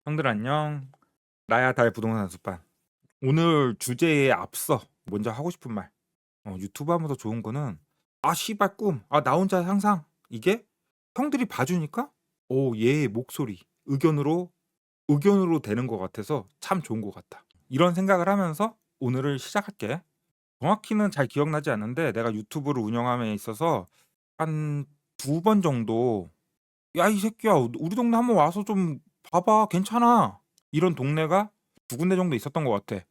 형들 안녕. 나야 달 부동산 연습반. 오늘 주제에 앞서 먼저 하고 싶은 말. 유튜브 하면서 좋은 거는 아 씨발 꿈. 아 나 혼자 상상. 이게 형들이 봐주니까 얘의 목소리, 의견으로 되는 것 같아서 참 좋은 것 같다. 이런 생각을 하면서 오늘을 시작할게. 정확히는 잘 기억나지 않는데 내가 유튜브를 운영함에 있어서 한 두 번 정도 "야 이 새끼야 우리 동네 한번 와서 좀 봐봐. 괜찮아." 이런 동네가 두 군데 정도 있었던 것 같아.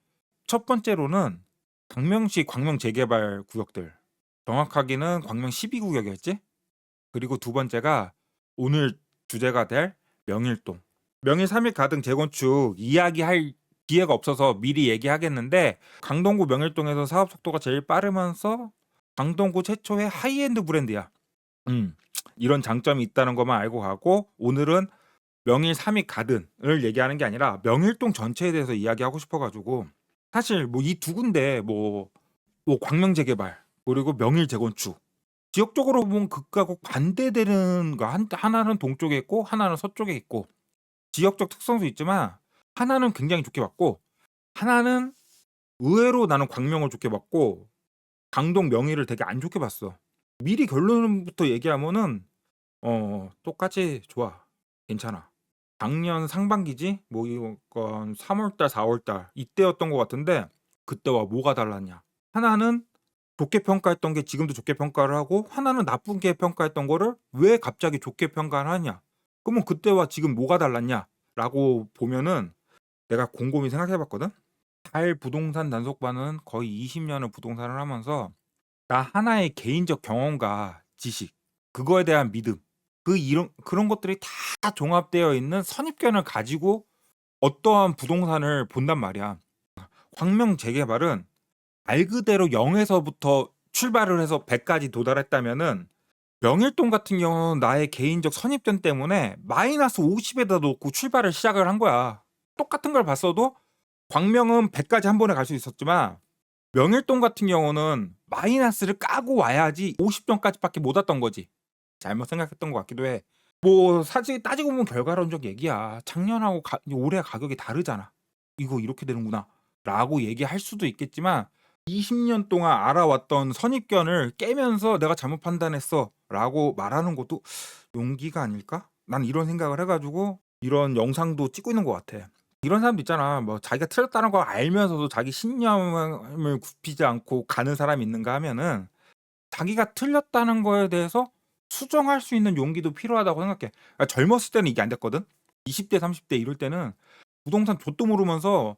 첫 번째로는 광명시 광명 재개발 구역들. 정확하게는 광명 12 구역이었지? 그리고 두 번째가 오늘 주제가 될 명일동. 명일 3일 가등 재건축 이야기할 기회가 없어서 미리 얘기하겠는데 강동구 명일동에서 사업 속도가 제일 빠르면서 강동구 최초의 하이엔드 브랜드야. 음. 이런 장점이 있다는 것만 알고 가고 오늘은 명일 3일 가든을 얘기하는 게 아니라 명일동 전체에 대해서 이야기하고 싶어 가지고 사실 뭐 이 두 군데 광명 재개발 그리고 명일 재건축 지역적으로 보면 극과 극 반대되는 거 하나는 동쪽에 있고 하나는 서쪽에 있고 지역적 특성도 있지만 하나는 굉장히 좋게 봤고 하나는 의외로 나는 광명을 좋게 봤고 강동 명일을 되게 안 좋게 봤어. 미리 결론부터 얘기하면은 똑같이 좋아. 괜찮아. 작년 상반기지? 뭐 이건 3월 달, 4월 달 이때였던 것 같은데 그때와 뭐가 달랐냐? 하나는 좋게 평가했던 게 지금도 좋게 평가를 하고 하나는 나쁘게 평가했던 거를 왜 갑자기 좋게 평가를 하냐? 그러면 그때와 지금 뭐가 달랐냐?라고 보면은 내가 곰곰이 생각해 봤거든. 달 부동산 단속반은 거의 20 년을 부동산을 하면서 나 하나의 개인적 경험과 지식, 그거에 대한 믿음, 이런 그런 것들이 다 종합되어 있는 선입견을 가지고 어떠한 부동산을 본단 말이야. 광명 재개발은 말 그대로 0 에서부터 출발을 해서 100 까지 도달했다면은 명일동 같은 경우는 나의 개인적 선입견 때문에 마이너스 50 에다 놓고 출발을 시작을 한 거야. 똑같은 걸 봤어도 광명은 100 까지 한 번에 갈 수 있었지만 명일동 같은 경우는 마이너스를 까고 와야지 50 점까지밖에 못 왔던 거지. 잘못 생각했던 것 같기도 해. 뭐 사실 따지고 보면 결과론적 얘기야. 작년하고 올해 가격이 다르잖아. '이거 이렇게 되는구나.'라고 얘기할 수도 있겠지만 20년 동안 알아왔던 선입견을 깨면서 '내가 잘못 판단했어.'라고 말하는 것도 용기가 아닐까? 난 이런 생각을 해 가지고 이런 영상도 찍고 있는 것 같아. 이런 사람도 있잖아. 뭐 자기가 틀렸다는 걸 알면서도 자기 신념을 굽히지 않고 가는 사람이 있는가 하면은 자기가 틀렸다는 거에 대해서 수정할 수 있는 용기도 필요하다고 생각해. 젊었을 때는 이게 안 됐거든. 20대 30대 이럴 때는 부동산 좆도 모르면서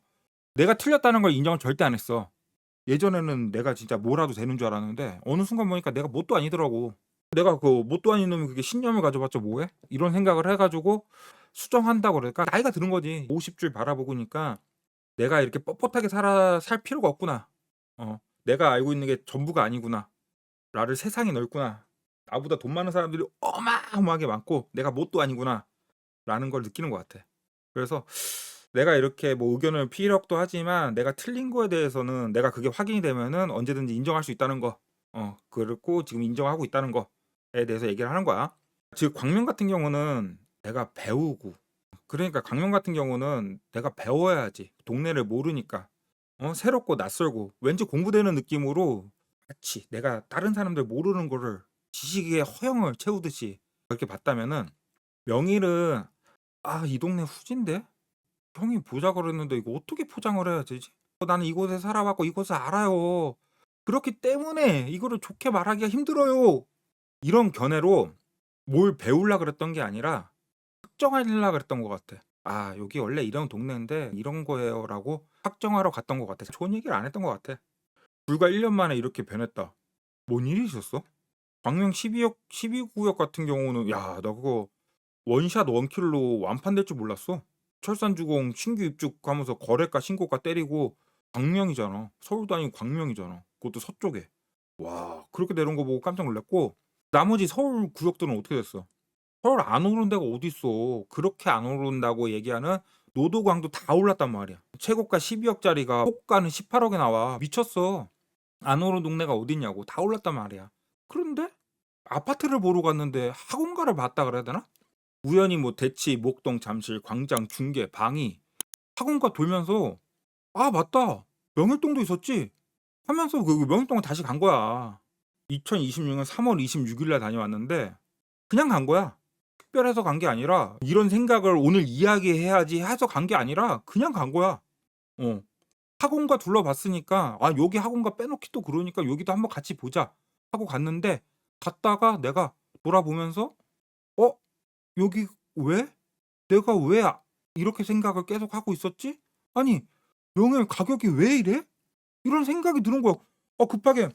내가 틀렸다는 걸 인정을 절대 안 했어. 예전에는 내가 진짜 뭐라도 되는 줄 알았는데 어느 순간 보니까 내가 뭣도 아니더라고. 내가 그 뭣도 아닌 놈이 그게 신념을 가져봤자 뭐해? 이런 생각을 해 가지고 수정한다고 그럴까? 나이가 드는 거지. 50줄 바라보니까 '내가 이렇게 뻣뻣하게 살 필요가 없구나. 내가 알고 있는 게 전부가 아니구나. 나를 세상이 넓구나. 나보다 돈 많은 사람들이 어마어마하게 많고 내가 뭣도 아니구나.'라는 걸 느끼는 것 같아. 그래서 내가 이렇게 뭐 의견을 피력도 하지만 내가 틀린 거에 대해서는 내가 그게 확인이 되면은 언제든지 인정할 수 있다는 거. 그렇고 지금 인정하고 있다는 거에 대해서 얘기를 하는 거야. 즉 광명 같은 경우는 내가 배우고 그러니까 강릉 같은 경우는 내가 배워야지. 동네를 모르니까. 새롭고 낯설고 왠지 공부되는 느낌으로 마치 내가 다른 사람들 모르는 거를 지식의 허영을 채우듯이 그렇게 봤다면은 명일은 '아 이 동네 후진데? 형이 보자 그랬는데 이거 어떻게 포장을 해야 되지? 나는 이곳에 살아 왔고 이곳을 알아요. 그렇기 때문에 이거를 좋게 말하기가 힘들어요.' 이런 견해로 뭘 배우려 그랬던 게 아니라 확정하려 그랬던 것 같아. '아 여기 원래 이런 동네인데 이런 거예요.'라고 확정하러 갔던 것 같아. 좋은 얘기를 안 했던 것 같아. 불과 1년 만에 이렇게 변했다. 뭔 일이 있었어? 광명 12 구역 같은 경우는 야 나 그거 원샷 원킬로 완판될 줄 몰랐어. 철산주공 신규 입주하면서 거래가 신고가 때리고 광명이잖아. 서울도 아니고 광명이잖아. 그것도 서쪽에. 와 그렇게 내려온 거 보고 깜짝 놀랐고 나머지 서울 구역들은 어떻게 됐어? 서울 안 오른 데가 어딨어. 그렇게 안 오른다고 얘기하는 노도광도 다 올랐단 말이야. 최고가 12 억짜리가 호가는 18 억에 나와. 미쳤어. 안 오른 동네가 어딨냐고. 다 올랐단 말이야. 그런데 아파트를 보러 갔는데 학원가를 봤다 그래야 되나? 우연히 뭐 대치, 목동, 잠실, 광장, 중계, 방이 학원가 돌면서 '아 맞다. 명일동도 있었지.' 하면서 그 명일동을 다시 간 거야. 2026년 3월 26일 날 다녀왔는데 그냥 간 거야. 특별해서 간 게 아니라 '이런 생각을 오늘 이야기해야지.' 해서 간 게 아니라 그냥 간 거야. 어. 학원가 둘러봤으니까 '아 여기 학원가 빼놓기 또 그러니까 여기도 한번 같이 보자.' 하고 갔는데 갔다가 내가 돌아보면서 '어 여기 왜? 내가 왜 이렇게 생각을 계속 하고 있었지? 아니 명일 가격이 왜 이래?' 이런 생각이 드는 거야. 급하게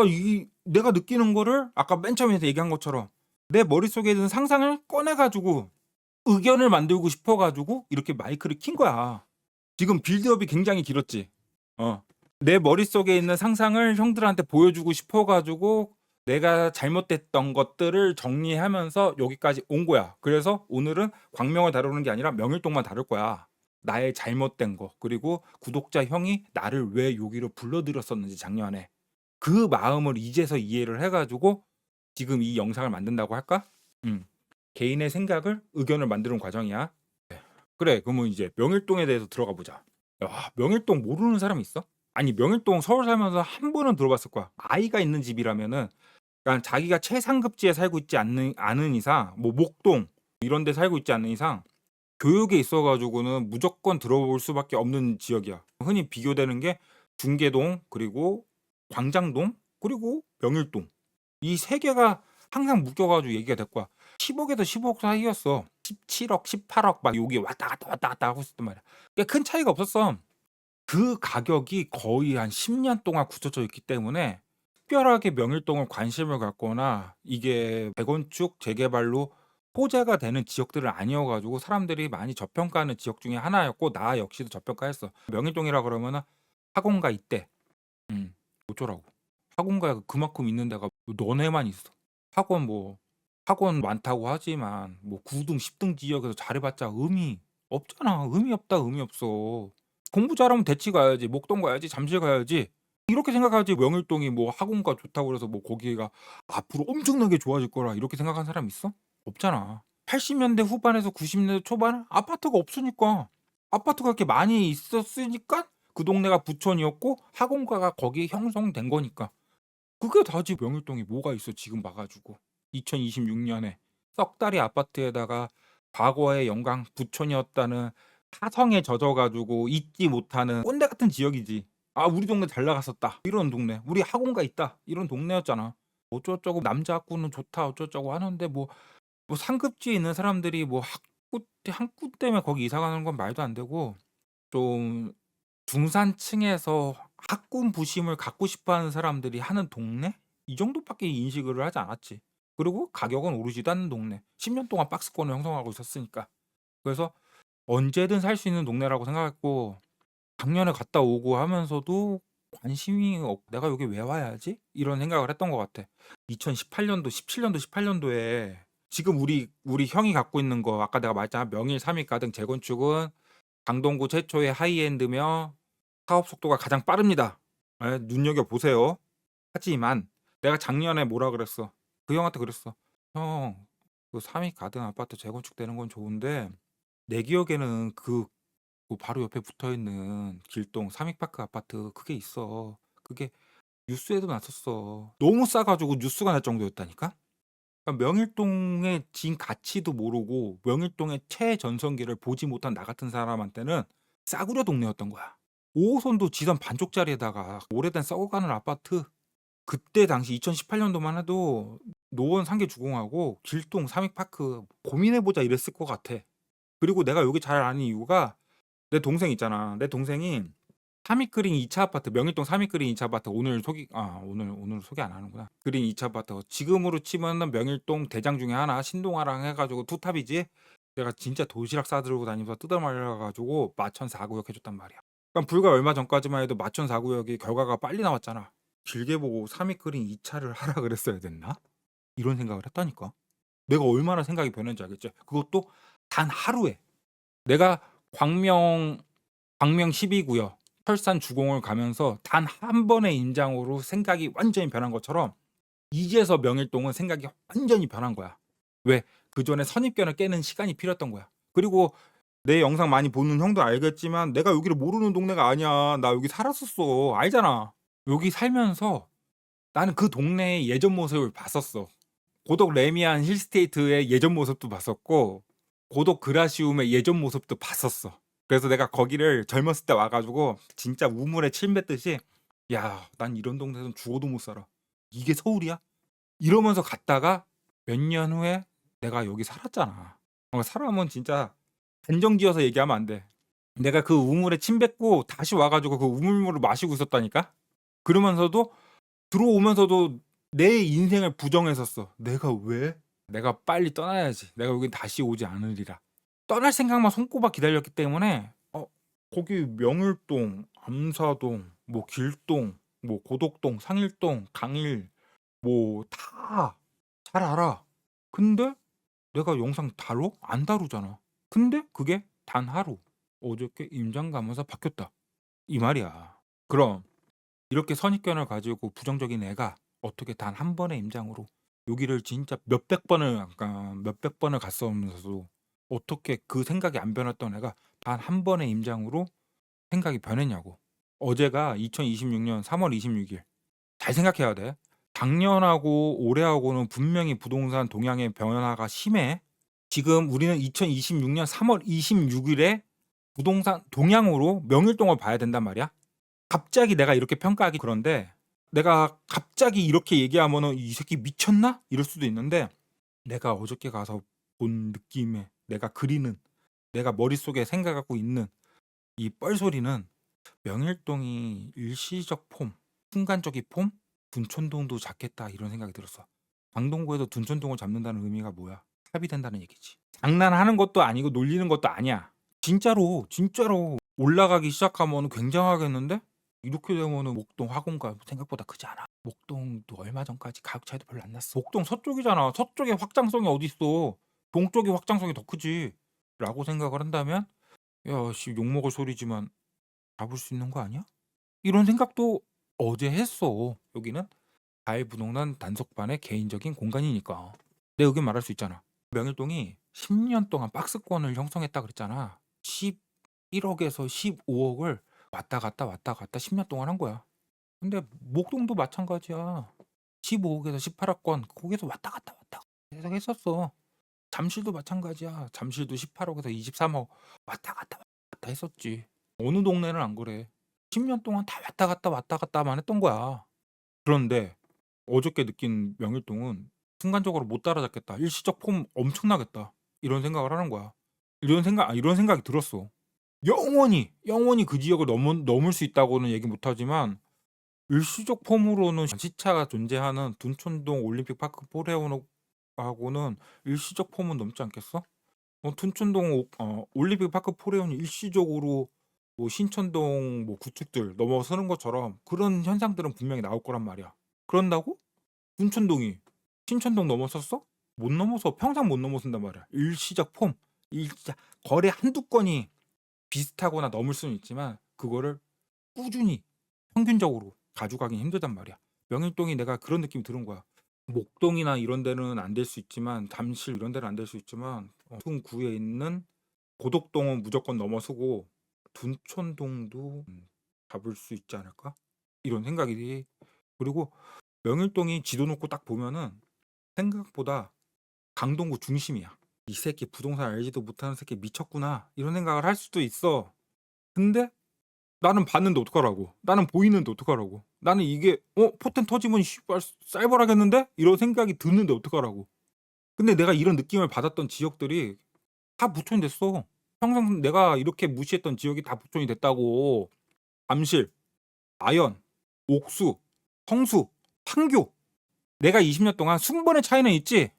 이 내가 느끼는 거를 아까 맨 처음에 얘기한 것처럼 내 머릿속에 있는 상상을 꺼내 가지고 의견을 만들고 싶어 가지고 이렇게 마이크를 킨 거야. 지금 빌드업이 굉장히 길었지. 어. 내 머릿속에 있는 상상을 형들한테 보여주고 싶어 가지고 내가 잘못됐던 것들을 정리하면서 여기까지 온 거야. 그래서 오늘은 광명을 다루는 게 아니라 명일동만 다룰 거야. 나의 잘못된 거 그리고 구독자 형이 나를 왜 여기로 불러들였었는지 작년에. 그 마음을 이제서 이해를 해 가지고 지금 이 영상을 만든다고 할까? 음. 개인의 생각을 의견을 만드는 과정이야. 그래 그러면 이제 명일동에 대해서 들어가 보자. 야 명일동 모르는 사람 있어? 아니 명일동 서울 살면서 한 번은 들어봤을 거야. 아이가 있는 집이라면은 그러니까 자기가 최상급지에 살고 있지 않은 이상 뭐 목동 이런 데 살고 있지 않는 이상 교육에 있어 가지고는 무조건 들어볼 수밖에 없는 지역이야. 흔히 비교되는 게 중계동 그리고 광장동 그리고 명일동. 이 세 개가 항상 묶여 가지고 얘기가 될 거야. 10억 에서 15억 사이였어. 17억 18억 막 여기 왔다 갔다, 왔다 갔다 하고 있었단 말이야. 그러니까 큰 차이가 없었어. 그 가격이 거의 한 10년 동안 굳혀져 있기 때문에 특별하게 명일동을 관심을 갖거나 이게 재건축, 재개발로 호재가 되는 지역들은 아니어 가지고 사람들이 많이 저평가하는 지역 중에 하나였고 나 역시도 저평가했어. 명일동이라 그러면은 학원가 있대. 어쩌라고. 학원가가 그만큼 있는 데가 너네만 있어. 학원 뭐 학원 많다고 하지만 뭐 9등 10등 지역에서 잘해봤자 의미 없잖아. 의미 없다 의미 없어. 공부 잘하면 대치 가야지. 목동 가야지. 잠실 가야지. 이렇게 생각하지 명일동이 뭐 학원가 좋다고 그래서 뭐 거기가 '앞으로 엄청나게 좋아질 거라.' 이렇게 생각하는 사람 있어? 없잖아. 80 년대 후반에서 90 년대 초반 아파트가 없으니까. 아파트가 그렇게 많이 있었으니까 그 동네가 부촌이었고 학원가가 거기에 형성된 거니까. 그게 다지 명일동에 뭐가 있어 지금 봐 가지고. 2026 년에 썩 다리 아파트에다가 과거의 영광 부촌이었다는 타성에 젖어 가지고 잊지 못하는 꼰대 같은 지역이지. '아 우리 동네 잘 나갔었다.' 이런 동네. '우리 학원가 있다.' 이런 동네였잖아. 어쩌고저쩌고 남자 학구는 좋다 어쩌고저쩌고 하는데 뭐 상급지에 있는 사람들이 뭐 학구 때문에 거기 이사 가는 건 말도 안 되고 좀 중산층에서 학군 부심을 갖고 싶어 하는 사람들이 하는 동네? 이 정도밖에 인식을 하지 않았지. 그리고 가격은 오르지도 않는 동네. 10년 동안 박스권을 형성하고 있었으니까. 그래서 언제든 살 수 있는 동네라고 생각했고 작년에 갔다 오고 하면서도 관심이 '내가 여기 왜 와야지?' 이런 생각을 했던 것 같아. 2018 년도 17 년도 18 년도에 지금 우리 형이 갖고 있는 거 아까 내가 말했잖아. 명일 3일 가등 재건축은 강동구 최초의 하이엔드며 사업 속도가 가장 빠릅니다. 예 눈여겨보세요. 하지만 내가 작년에 뭐라 그랬어. 그 형한테 그랬어. "형 그 삼익 가든 아파트 재건축되는 건 좋은데 내 기억에는 바로 옆에 붙어있는 길동 삼익파크 아파트 그게 있어. 그게 뉴스에도 났었어." 너무 싸 가지고 뉴스가 날 정도였다니까? 그러니까 명일동의 진 가치도 모르고 명일동의 최전성기를 보지 못한 나 같은 사람한테는 싸구려 동네였던 거야. 5 호선도 지선 반쪽짜리에다가 오래된 썩어가는 아파트 그때 당시 2018 년도만 해도 노원 상계주공하고 길동 삼익파크 고민해 보자 이랬을 것 같아. 그리고 내가 여기 잘 아는 이유가 내 동생 있잖아. 내 동생이 삼익그린 2차 아파트 명일동 삼익그린 2차 아파트 오늘 소개 안 하는구나. 그린 2차 아파트 지금으로 치면은 명일동 대장 중에 하나 신동아랑 해 가지고 투탑이지. 내가 진짜 도시락 싸 들고 다니면서 뜯어 말려 가지고 마천 4 구역 해 줬단 말이야. 그럼 불과 얼마 전까지만 해도 마천 4 구역이 결과가 빨리 나왔잖아. 길게 보고 삼익그린 2 차를 하라 그랬어야 됐나? 이런 생각을 했다니까. 내가 얼마나 생각이 변했는지 알겠지? 그것도 단 하루에. 내가 광명 12 구역 철산 주공을 가면서 단 한 번의 임장으로 생각이 완전히 변한 것처럼 이제서 명일동은 생각이 완전히 변한 거야. 왜? 그전에 선입견을 깨는 시간이 필요했던 거야. 그리고 내 영상 많이 보는 형도 알겠지만 내가 여기를 모르는 동네가 아니야. 나 여기 살았었어. 알잖아. 여기 살면서 나는 그 동네의 예전 모습을 봤었어. 고독 레미안 힐스테이트의 예전 모습도 봤었고 고독 그라시움의 예전 모습도 봤었어. 그래서 내가 거기를 젊었을 때 와 가지고 진짜 우물에 침 뱉듯이 '야 난 이런 동네에선 죽어도 못 살아. 이게 서울이야?' 이러면서 갔다가 몇 년 후에 내가 여기 살았잖아. 사람은 진짜 단정지어서 얘기하면 안 돼. 내가 그 우물에 침 뱉고 다시 와 가지고 그 우물물을 마시고 있었다니까? 그러면서도 들어오면서도 내 인생을 부정했었어. '내가 왜? 내가 빨리 떠나야지. 내가 여긴 다시 오지 않으리라.' 떠날 생각만 손꼽아 기다렸기 때문에 거기 명일동, 암사동, 뭐 길동, 뭐 고덕동, 상일동, 강일 뭐 다 잘 알아. 근데 내가 영상 다뤄? 안 다루잖아. 근데 그게 단 하루 어저께 임장 가면서 바뀌었다. 이 말이야. 그럼 이렇게 선입견을 가지고 부정적인 애가 어떻게 단 한 번의 임장으로 여기를 진짜 몇백 번을 약간 몇백 번을 갔었으면서도 어떻게 그 생각이 안 변했던 애가 단 한 번의 임장으로 생각이 변했냐고. 어제가 2026년 3월 26일. 잘 생각해야 돼. 작년하고 올해하고는 분명히 부동산 동향의 변화가 심해. 지금 우리는 2026년 3월 26 일에 부동산 동향으로 명일동을 봐야 된단 말이야. 갑자기 내가 이렇게 평가하기 그런데 내가 갑자기 이렇게 얘기하면은 '이 새끼 미쳤나?' 이럴 수도 있는데 내가 어저께 가서 본 느낌에 내가 그리는 내가 머릿속에 생각하고 있는 이 뻘소리는 명일동이 일시적 폼, 순간적인 폼, 둔촌동도 잡겠다 이런 생각이 들었어. 강동구에서 둔촌동을 잡는다는 의미가 뭐야? 합이 된다는 얘기지. 장난하는 것도 아니고 놀리는 것도 아니야. 진짜로, 진짜로 올라가기 시작하면 굉장하겠는데? 이렇게 되면은 목동 화공가 생각보다 크지 않아. 목동도 얼마 전까지 가격 차이도 별로 안 났어. 목동 서쪽이잖아. 서쪽에 확장성이 어디 있어? 동쪽의 확장성이 더 크지. 라고 생각을 한다면 야, 씨, 욕먹을 소리지만 잡을 수 있는 거 아니야? 이런 생각도 어제 했어. 여기는 자유부동산 단속반의 개인적인 공간이니까. 내 의견 말할 수 있잖아. 명일동이 10년 동안 박스권을 형성했다 그랬잖아. 11억에서 15억을 왔다 갔다 왔다 갔다 10년 동안 한 거야. 근데 목동도 마찬가지야. 15억에서 18억권 거기서 왔다 갔다 왔다 갔다 계속 했었어. 잠실도 마찬가지야. 잠실도 18억에서 23억 왔다 갔다 왔다 갔다 했었지. 어느 동네는 안 그래. 10년 동안 다 왔다 갔다만 했던 거야. 그런데 어저께 느낀 명일동은 '순간적으로 못 따라잡겠다. 일시적 폼 엄청나겠다.' 이런 생각을 하는 거야. 이런 생각이 들었어. 영원히 그 지역을 넘을 수 있다고는 얘기 못 하지만 일시적 폼으로는 시차가 존재하는 둔촌동 올림픽파크 포레온하고는 일시적 폼은 넘지 않겠어? 둔촌동 올림픽파크 포레온이 일시적으로 뭐 신천동 뭐 구축들 넘어서는 것처럼 그런 현상들은 분명히 나올 거란 말이야. 그런다고 둔촌동이 신천동 넘어섰어? 못 넘어서. 평생 못 넘어선단 말이야. 일시적 폼. 일자 거래 한두 건이 비슷하거나 넘을 수는 있지만 그거를 꾸준히 평균적으로 가져가긴 힘들단 말이야. 명일동이 내가 그런 느낌이 드는 거야. 목동이나 이런 데는 안 될 수 있지만 잠실 이런 데는 안 될 수 있지만 둔구에 있는 고덕동은 무조건 넘어서고 둔촌동도 잡을 수 있지 않을까? 이런 생각이. 그리고 명일동이 지도 놓고 딱 보면은 생각보다 강동구 중심이야. '이 새끼 부동산 알지도 못하는 새끼 미쳤구나.' 이런 생각을 할 수도 있어. 근데 나는 봤는데 어떡하라고. 나는 보이는데 어떡하라고. 나는 이게 '포텐 터지면 씨발 쌀벌하겠는데?' 이런 생각이 드는데 어떡하라고. 근데 내가 이런 느낌을 받았던 지역들이 다 부촌이 됐어. 평생 내가 이렇게 무시했던 지역이 다 부촌이 됐다고. 잠실, 아연, 옥수, 성수, 판교. 내가 20년 동안 순번의 차이는 있지.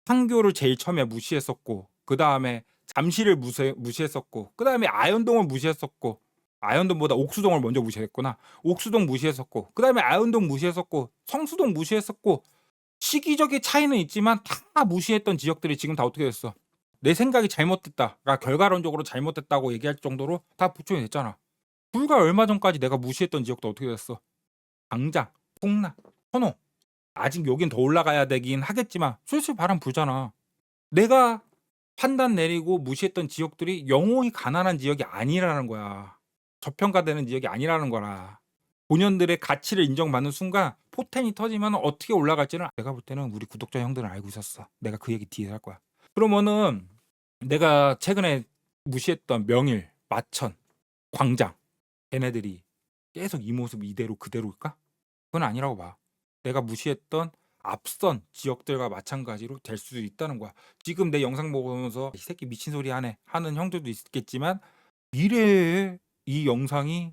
판교를 제일 처음에 무시했었고 그다음에 잠실을 무시했었고 그다음에 아현동을 무시했었고 아현동보다 옥수동을 먼저 무시했구나. 옥수동 무시했었고 그다음에 아현동 무시했었고 성수동 무시했었고 시기적인 차이는 있지만 다 무시했던 지역들이 지금 다 어떻게 됐어? 내 생각이 잘못됐다. 그러니까 결과론적으로 잘못됐다고 얘기할 정도로 다 부총이 됐잖아. 불과 얼마 전까지 내가 무시했던 지역도 어떻게 됐어? 당장, 풍락, 천호. 아직 여긴 더 올라가야 되긴 하겠지만 슬슬 바람 불잖아. 내가 판단 내리고 무시했던 지역들이 영원히 가난한 지역이 아니라는 거야. 저평가되는 지역이 아니라는 거라. 본연들의 가치를 인정받는 순간 포텐이 터지면 어떻게 올라갈지는 내가 볼 때는 우리 구독자 형들은 알고 있었어. 내가 그 얘기 뒤에 할 거야. 그러면은 내가 최근에 무시했던 명일, 마천, 광장 걔네들이 계속 이 모습 이대로 그대로일까? 그건 아니라고 봐. 내가 무시했던 앞선 지역들과 마찬가지로 될 수도 있다는 거야. 지금 내 영상 보면서 이 새끼 미친 소리 하네 하는 형들도 있겠지만 미래에 이 영상이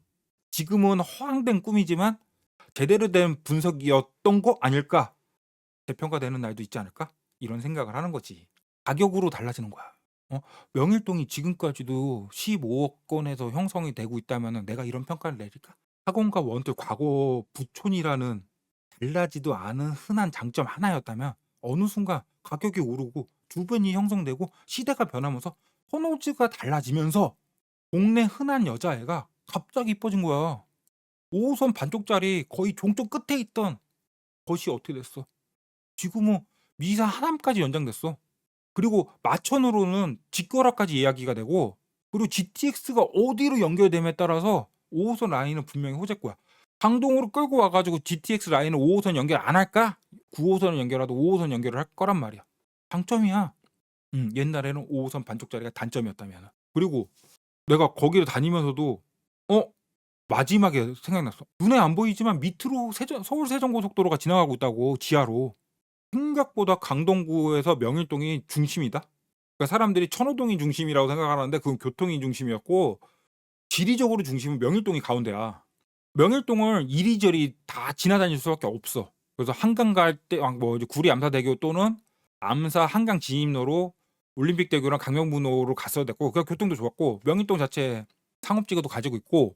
지금은 허황된 꿈이지만 제대로 된 분석이었던 거 아닐까? 재평가되는 날도 있지 않을까? 이런 생각을 하는 거지. 가격으로 달라지는 거야. 어? 명일동이 지금까지도 15억 건에서 형성이 되고 있다면 내가 이런 평가를 내릴까? 학원과 원들 과거 부촌이라는 달라지도 않은 흔한 장점 하나였다면 어느 순간 가격이 오르고 주변이 형성되고 시대가 변하면서 선호지가 달라지면서 동네 흔한 여자애가 갑자기 이뻐진 거야. 5호선 반쪽짜리 거의 종쪽 끝에 있던 것이 어떻게 됐어? 지금은 미사 하남까지 연장됐어. 그리고 마천으로는 직거래까지 이야기가 되고 그리고 GTX가 어디로 연결됨에 따라서 5호선 라인은 분명히 호재거야. 강동으로 끌고 와가지고 GTX 라인을 5호선 연결 안 할까? 9호선을 연결하도 5호선 연결을 할 거란 말이야. 장점이야. 옛날에는 5호선 반쪽짜리가 단점이었다면. 그리고 내가 거기를 다니면서도 어 마지막에 생각났어. 눈에 안 보이지만 밑으로 서울 세종고속도로가 지나가고 있다고 지하로. 생각보다 강동구에서 명일동이 중심이다. 그러니까 사람들이 천호동이 중심이라고 생각하는데 그건 교통이 중심이었고 지리적으로 중심은 명일동이 가운데야. 명일동을 이리저리 다 지나다닐 수밖에 없어. 그래서 한강 갈 때 뭐 구리 암사대교 또는 암사 한강 진입로로 올림픽대교랑 강명문호로 갔어야 됐고 그 교통도 좋았고 명일동 자체 상업지구도 가지고 있고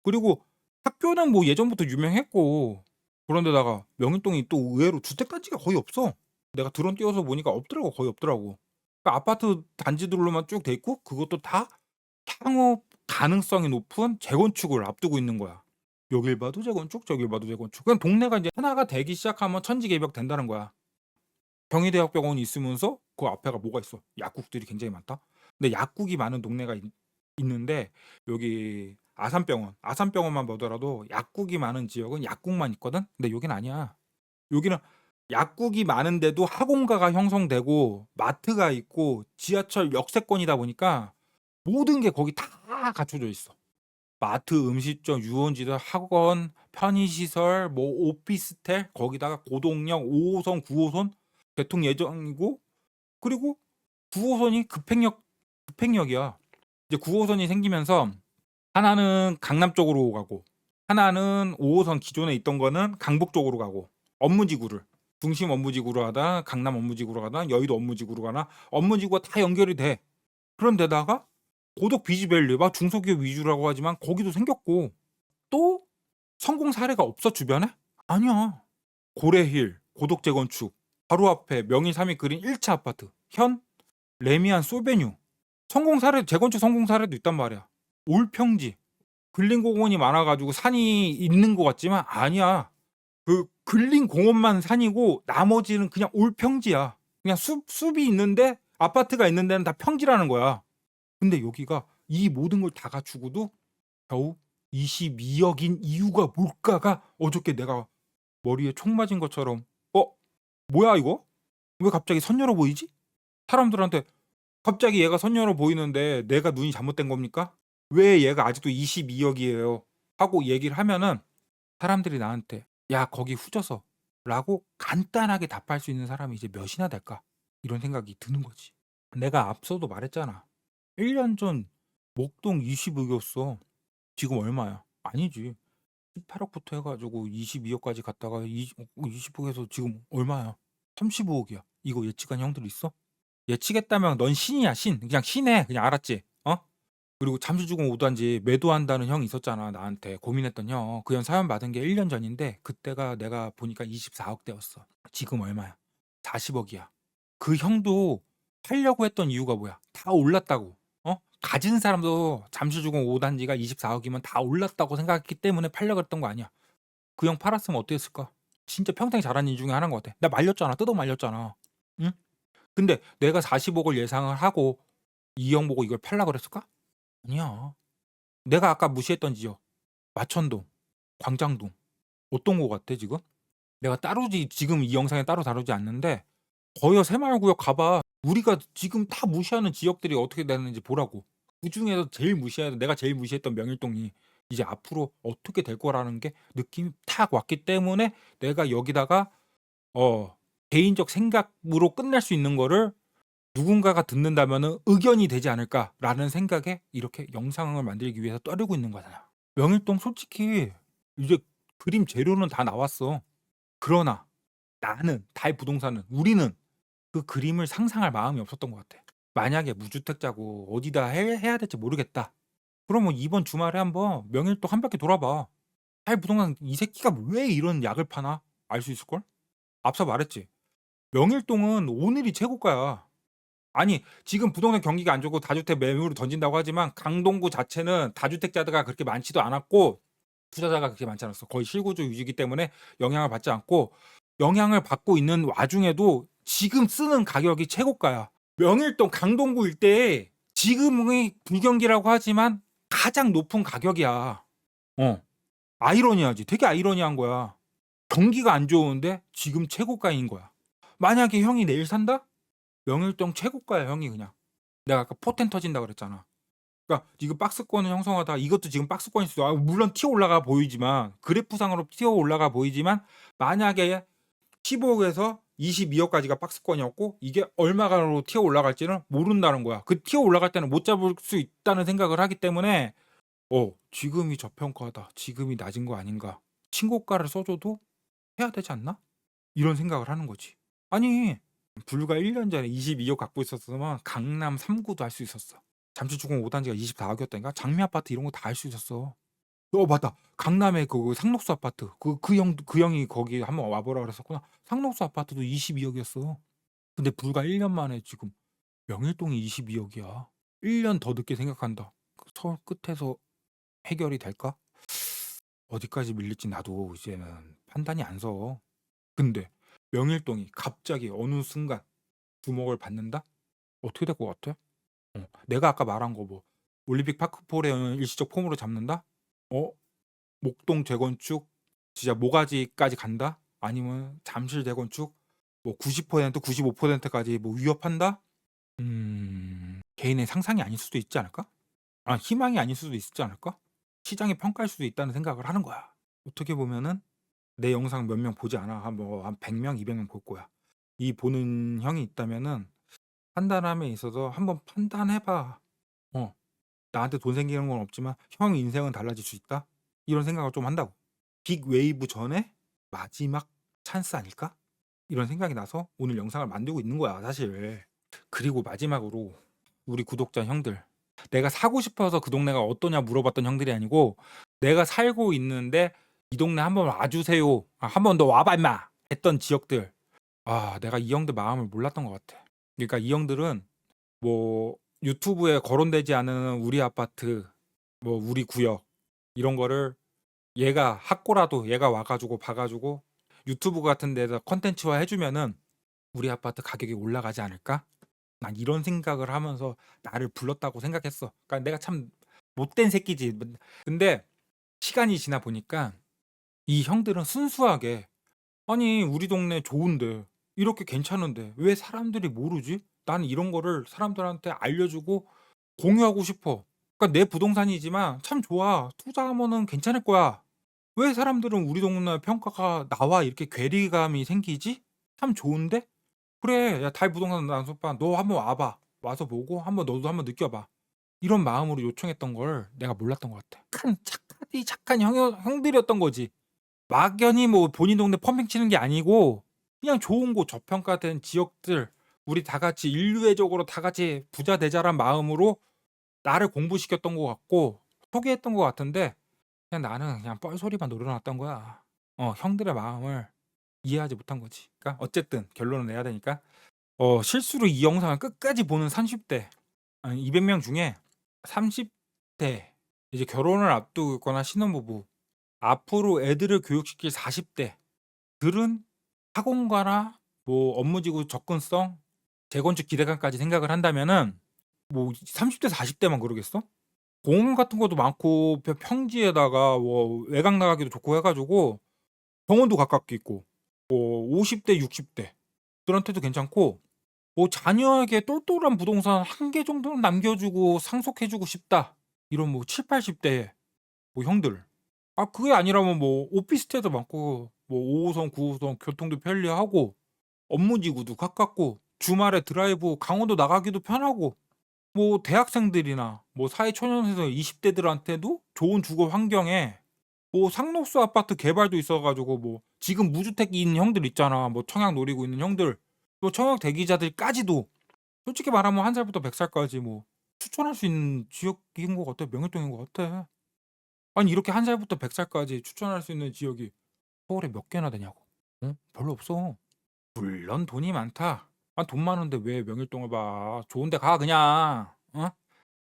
그리고 학교는 뭐 예전부터 유명했고 그런데다가 명일동이 또 의외로 주택단지가 거의 없어. 내가 드론 띄워서 보니까 없더라고. 거의 없더라고. 그러니까 아파트 단지들로만 쭉 돼 있고 그것도 다 향후 가능성이 높은 재건축을 앞두고 있는 거야. 여길 봐도 재건축, 저길 봐도 재건축. 그냥 동네가 이제 하나가 되기 시작하면 천지개벽 된다는 거야. 경희대학병원이 있으면서 그 앞에가 뭐가 있어? 약국들이 굉장히 많다. 근데 약국이 많은 동네가 있는데 여기 아산병원만 보더라도 약국이 많은 지역은 약국만 있거든. 근데 여긴 아니야. 여기는 약국이 많은데도 학원가가 형성되고 마트가 있고 지하철 역세권이다 보니까 모든 게 거기 다 갖춰져 있어. 마트, 음식점, 유원지들, 학원, 편의시설, 뭐 오피스텔, 거기다가 고동역 5호선, 9호선 개통 예정이고 그리고 9호선이 급행역이야. 이제 9호선이 생기면서 하나는 강남 쪽으로 가고 하나는 5호선 기존에 있던 거는 강북 쪽으로 가고 업무지구를 중심 업무지구로 가다 강남 업무지구로 가다 여의도 업무지구로 가나 업무지구가 다 연결이 돼. 그런데다가 고덕 비즈밸리 막 중소기업 위주라고 하지만 거기도 생겼고 또 성공 사례가 없어 주변에? 아니야. 고래힐, 고덕 재건축, 바로 앞에 명의 3위 그린 1차 아파트, 현, 레미안 솔베뉴. 성공 사례, 재건축 성공 사례도 있단 말이야. 올평지, 근린공원이 많아가지고 산이 있는 것 같지만 아니야. 그 근린공원만 산이고 나머지는 그냥 올평지야. 그냥 숲이 있는데 아파트가 있는 데는 다 평지라는 거야. 근데 여기가 이 모든 걸 다 갖추고도 겨우 22억인 이유가 뭘까가 어저께 내가 머리에 총 맞은 것처럼 뭐야 이거? 왜 갑자기 선녀로 보이지? 사람들한테 갑자기 얘가 선녀로 보이는데 내가 눈이 잘못된 겁니까? 왜 얘가 아직도 22억이에요? 하고 얘기를 하면은 사람들이 나한테 야 거기 후져서 라고 간단하게 답할 수 있는 사람이 이제 몇이나 될까? 이런 생각이 드는 거지. 내가 앞서도 말했잖아. 1년 전 목동 20억이었어. 지금 얼마야? 아니지. 18억부터 해가지고 22억까지 갔다가 20억에서 지금 얼마야? 35억이야. 이거 예측한 형들 있어? 예측했다면 넌 신이야 신. 그냥 신해. 그냥 알았지? 어? 그리고 잠수주공 5단지 매도한다는 형이 있었잖아 나한테 고민했던 형. 그 형 사연 받은 게 1년 전인데 그때가 내가 보니까 24억대였어. 지금 얼마야? 40억이야. 그 형도 팔려고 했던 이유가 뭐야? 다 올랐다고. 가진 사람도 잠수주공 5단지가 24억이면 다 올랐다고 생각했기 때문에 팔려고 했던 거 아니야. 그 형 팔았으면 어땠을까? 진짜 평생 잘한 일 중에 하나인 것 같아. 나 말렸잖아. 뜯어 말렸잖아. 응? 근데 내가 40억을 예상을 하고 2억 보고 이걸 팔라 그랬을까? 아니야. 내가 아까 무시했던 지역 마천동, 광장동 어떤 거 같아 지금? 내가 따로지 지금 이 영상에 따로 다루지 않는데 거여 새마을구역 가 봐. 우리가 지금 다 무시하는 지역들이 어떻게 되는지 보라고. 그중에서 제일 무시해야 내가 제일 무시했던 명일동이 이제 앞으로 어떻게 될 거라는 게 느낌이 탁 왔기 때문에 내가 여기다가 개인적 생각으로 끝낼 수 있는 거를 누군가가 듣는다면은 '의견이 되지 않을까.'라는 생각에 이렇게 영상을 만들기 위해서 떠들고 있는 거잖아. 명일동 솔직히 이제 그림 재료는 다 나왔어. 그러나 나는 달부동산은 우리는 그 그림을 상상할 마음이 없었던 것 같아. 만약에 무주택자고 어디다 해야 될지 모르겠다. 그러면 이번 주말에 한번 명일동 한 바퀴 돌아봐. 달부동산 이 새끼가 왜 이런 약을 파나 알 수 있을걸? 앞서 말했지. 명일동은 오늘이 최고가야. 아니 지금 부동산 경기가 안 좋고 다주택 매물을 던진다고 하지만 강동구 자체는 다주택자가 그렇게 많지도 않았고 투자자가 그렇게 많지 않았어. 거의 실거주 위주이기 때문에 영향을 받지 않고 영향을 받고 있는 와중에도 지금 쓰는 가격이 최고가야. 명일동 강동구 일대에 지금의 불경기라고 하지만 가장 높은 가격이야. 어. 아이러니하지. 되게 아이러니한 거야. 경기가 안 좋은데 지금 최고가인 거야. 만약에 형이 내일 산다? 명일동 최고가야 형이 그냥. 내가 아까 포텐 터진다 그랬잖아. 그러니까 이거 박스권을 형성하다 이것도 지금 박스권일 수도 물론 튀어 올라가 보이지만 그래프상으로 튀어 올라가 보이지만 만약에 15억에서 22억까지가 박스권이었고 이게 얼마가로 튀어 올라갈지는 모른다는 거야. 그 튀어 올라갈 때는 못 잡을 수 있다는 생각을 하기 때문에 지금이 저평가다. 지금이 낮은 거 아닌가. 신고가를 써줘도 해야 되지 않나? 이런 생각을 하는 거지. 아니 불과 1년 전에 22억 갖고 있었으면 강남 3구도 할 수 있었어. 잠실주공 5단지가 24억이었다니까? 장미 아파트 이런 거 다 할 수 있었어. 맞다. 강남에 그 상록수 아파트. 그 형이 거기 한번 와보라 그랬었구나. 상록수 아파트도 22억이었어. 근데 불과 1년 만에 지금 명일동이 22억이야. 1년 더 늦게 생각한다. 서울 끝에서 해결이 될까? 어디까지 밀릴지 나도 이제는 판단이 안 서. 근데 명일동이 갑자기 어느 순간 주목을 받는다? 어떻게 될 것 같아? 내가 아까 말한 거 뭐 올림픽 파크포레 일시적 폼으로 잡는다? 목동 재건축 진짜 모가지까지 간다? 아니면 잠실 재건축 뭐 90% 95%까지 뭐 위협한다? 개인의 상상이 아닐 수도 있지 않을까? 희망이 아닐 수도 있지 않을까? 시장이 평가할 수도 있다는 생각을 하는 거야. 어떻게 보면은 내 영상 몇 명 보지 않아. 한 100명, 200명 볼 거야. 이 보는 형이 있다면은 판단함에 있어서 한번 판단해 봐. 나한테 돈 생기는 건 없지만 형 인생은 달라질 수 있다. 이런 생각을 좀 한다고. 빅 웨이브 전에 마지막 찬스 아닐까? 이런 생각이 나서 오늘 영상을 만들고 있는 거야, 사실. 그리고 마지막으로 우리 구독자 형들. 내가 사고 싶어서 그 동네가 어떠냐 물어봤던 형들이 아니고 내가 살고 있는데 이 동네 한번 와주세요. 한번 더 와봐 임마. 했던 지역들. 내가 이 형들 마음을 몰랐던 것 같아. 그러니까 이 형들은 뭐 유튜브에 거론되지 않은 우리 아파트, 뭐 우리 구역 이런 거를 얘가 학고라도 얘가 와가지고 봐가지고 유튜브 같은 데서 컨텐츠화 해주면은 우리 아파트 가격이 올라가지 않을까? 난 이런 생각을 하면서 나를 불렀다고 생각했어. 그러니까 내가 참 못된 새끼지. 근데 시간이 지나 보니까 이 형들은 순수하게 아니 우리 동네 좋은데 이렇게 괜찮은데 왜 사람들이 모르지? 나는 이런 거를 사람들한테 알려주고 공유하고 싶어. 그러니까 내 부동산이지만 참 좋아. 투자하면은 괜찮을 거야. 왜 사람들은 우리 동네 평가가 나와 이렇게 괴리감이 생기지? 참 좋은데? 그래, 야, 달 부동산 난소빠, 너 한번 와봐. 와서 보고 너도 한번 느껴봐. 이런 마음으로 요청했던 걸 내가 몰랐던 것 같아. 착한 형들이었던 거지. 막연히 뭐 본인 동네 펌핑 치는 게 아니고 그냥 좋은 곳 저평가된 지역들 우리 다 같이 인류애적으로 다 같이 부자 되자란 마음으로 나를 공부시켰던 것 같고 소개했던 것 같은데 그냥 나는 그냥 뻘소리만 노려놨던 거야. 형들의 마음을 이해하지 못한 거지. 그러니까 어쨌든 결론을 내야 되니까 실수로 이 영상을 끝까지 보는 30대 아니 200명 중에 30대 이제 결혼을 앞두거나 신혼부부 앞으로 애들을 교육시킬 40대들은 학원가나 뭐 업무지구 접근성 재건축 기대감까지 생각을 한다면은 뭐 30대 40대만 그러겠어? 공원 같은 것도 많고 평지에다가 뭐 외곽 나가기도 좋고 해 가지고 병원도 가깝게 있고 뭐 50대 60대 들한테도 괜찮고 뭐 자녀에게 똘똘한 부동산 한 개 정도는 남겨 주고 상속해 주고 싶다. 이런 뭐 70-80 대의 뭐 형들. 그게 아니라면 뭐 오피스텔도 많고 뭐 5 호선 9 호선 교통도 편리하고 업무지구도 가깝고 주말에 드라이브 강원도 나가기도 편하고 뭐 대학생들이나 뭐 사회초년생들 20 대들한테도 좋은 주거 환경에 뭐 상록수 아파트 개발도 있어 가지고 뭐 지금 무주택이 있는 형들 있잖아. 뭐 청약 노리고 있는 형들. 또 청약 대기자들까지도 솔직히 말하면 1 살부터 100 살까지 뭐 추천할 수 있는 지역인 것 같아. 명일동인 것 같아. 아니 이렇게 1 살부터 100 살까지 추천할 수 있는 지역이 서울에 몇 개나 되냐고. 별로 없어. 물론 돈이 많다. 돈 많은데 왜 명일동을 봐. 좋은 데 가 그냥.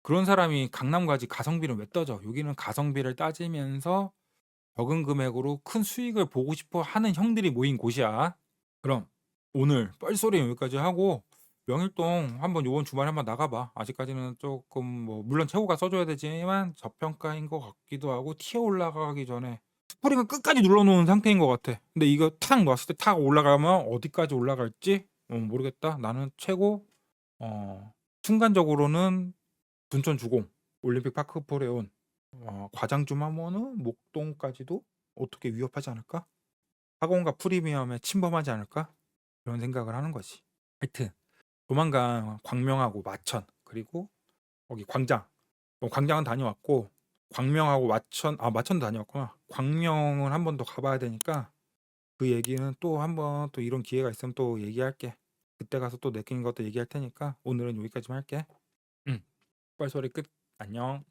그런 사람이 강남 가지 가성비는 왜 따져. 여기는 가성비를 따지면서 적은 금액으로 큰 수익을 보고 싶어 하는 형들이 모인 곳이야. 그럼 오늘 뻘소리 여기까지 하고 명일동 한번 요번 주말에 한번 나가 봐. 아직까지는 쪼끔 뭐 물론 최고가 써 줘야 되지만 저평가인 것 같기도 하고 튀어 올라가기 전에 스프링을 끝까지 눌러 놓은 상태인 것 같아. 근데 이거 탁 놨을 때 탁 올라가면 어디까지 올라갈지 모르겠다. 나는 최고 순간적으로는 둔촌주공, 올림픽 파크포레온 과장 좀 하면은 목동까지도 어떻게 위협하지 않을까? 학원과 프리미엄에 침범하지 않을까? 그런 생각을 하는 거지. 하여튼 조만간 광명하고 마천 그리고 거기 광장 광장은 다녀왔고 광명하고 마천도 다녀왔구나. 광명은 한 번 더 가 봐야 되니까 그 얘기는 또 한번 또 이런 기회가 있으면 또 얘기할게. 그때 가서 또 느낀 것도 얘기할 테니까 오늘은 여기까지만 할게. 응. 뻘소리 끝. 안녕.